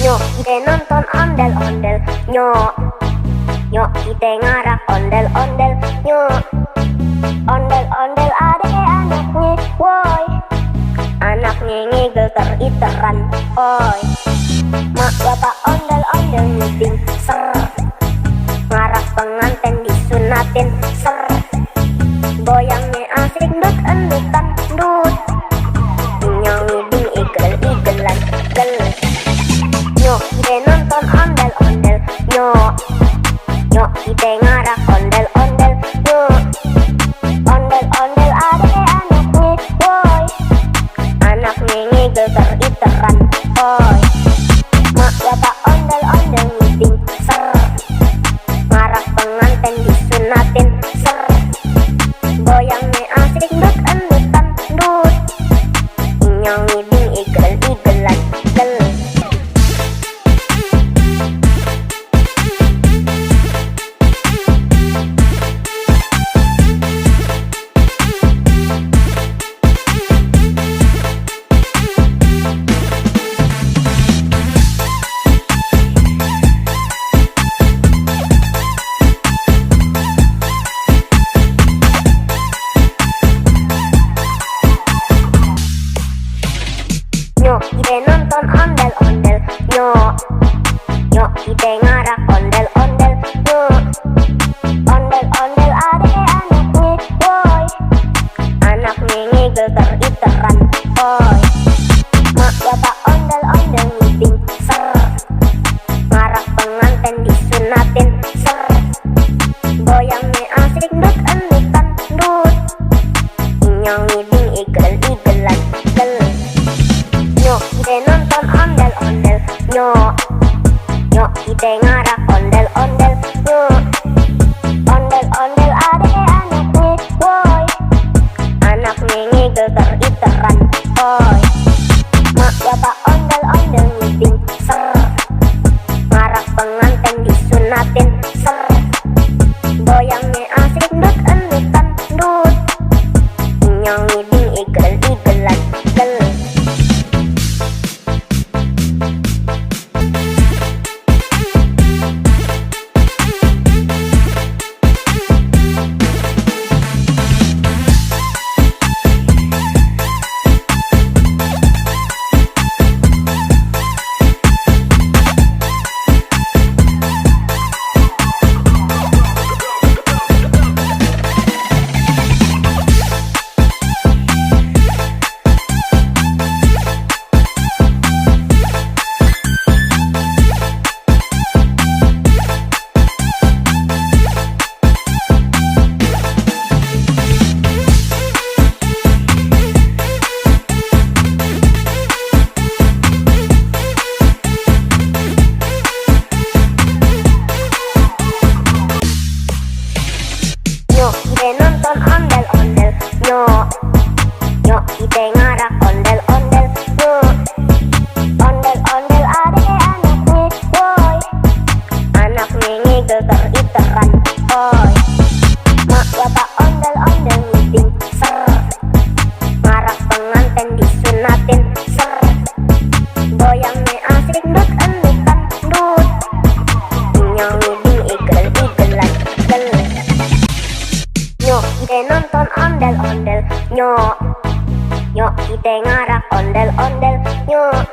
Nyok ide nonton ondel-ondel. Nyok nyok ide ngarak ondel-ondel. Nyok ondel-ondel ade anaknya. Woi, anaknya ngigel teriteran. Oi, mak bapak ondel-ondel meeting. Ser, ngarak pengantin disunatin. Ser, goyangnya asik dut endutan dut. Nyong ngiding igel-igelan gel. Nyok ide nonton ondel-ondel. Nyok nyok ide ngarak ondel-ondel. Nyok ondel-ondel ade anaknya. Woi, anaknya ngigel teriteran. Oi, mak bapak ondel-ondel meeting. Ser, ngarak pengantin disunatin. Ser, goyangnya asik dut endutan dut. Nyong ngiding igel-igelan gel. Nyok ide nonton ondel-ondel. Nyok nyok ide ngarak ondel-ondel. Nyok ondel-ondel ade anaknya. Woi, anaknya ngigel teriteran. Oi, mak bapak ondel-ondel meeting. Ser, ngarak pengantin disunatin. Ser, goyangnya asik dut endutan dut. Nyong ngiding igel-igelan gel. Nyok ide nonton ondel-ondel. Nyok nyok ide ngarak ondel-ondel. Nyok ondel-ondel ade anaknya. Woi, anaknya ngigel teriteran. Oi, mak bapak ondel-ondel meeting. Ser, ngarak pengantin disunatin. Ser, goyangnya asik dut endutan dut. Nyong ngiding igel-igelan gel. Nyok ide nonton ondel-ondel. Nyok nyok ide ngarak ondel-ondel. Nyok ondel-ondel ade anaknya. Woi, anaknya ngigel teriteran. Oi, mak bapak ondel-ondel meeting. Ser, ngarak pengantin disunatin. Ser, goyangnya asik dut endutan dut. Nyong ngiding igel-igelan gel. Nyok ide nonton ondel-ondel. Nyok nyok ide ngarak ondel-ondel. Nyok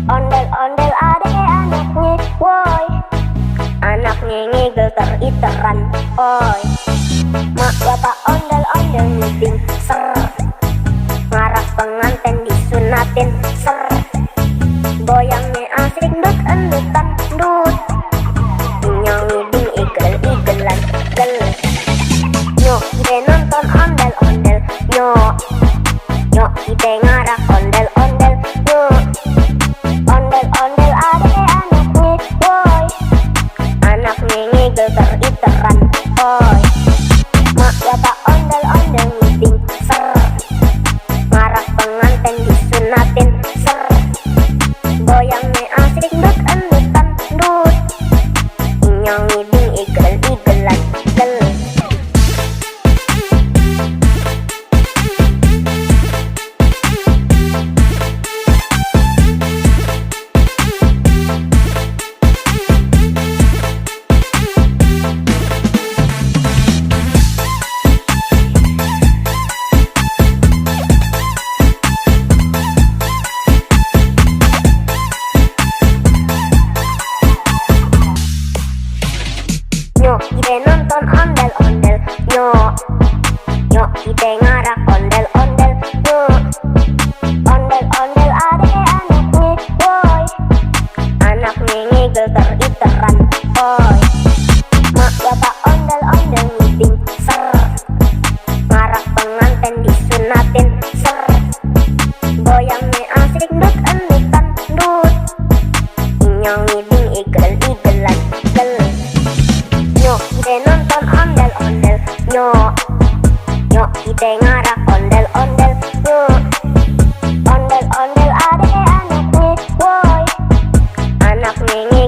ondel-ondel ade anaknya. Woi, anaknya ngigel teriteran. Oi, mak bapak ondel-ondel meeting. Ser, ngarak pengantin disunatin. Ser, goyangnya asik dut endutan dut. Nyong ngiding igel-igelan gel. Nyok ide nonton ondel-ondel. Nyok nyok ide ngarak ondel-ondel. Nyok ondel-ondel ade anaknya. Woi, anaknya ngigel teriteran. Oi, mak bapak ondel-ondel meeting. Ser,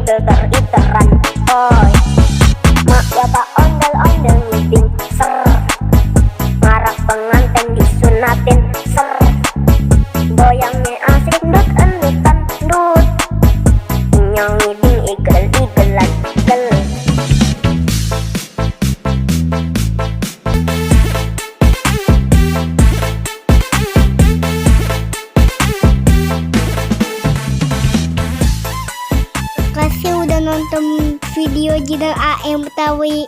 iter-iteran. Oi, mak bapak ondel-ondel meeting ser, ngarak pengantin disunatin ser, goyangnya asik ndut endutan ndut, inyong ngiding igel-igelan gel. Kasih udah nonton video Jidat AM Betawi.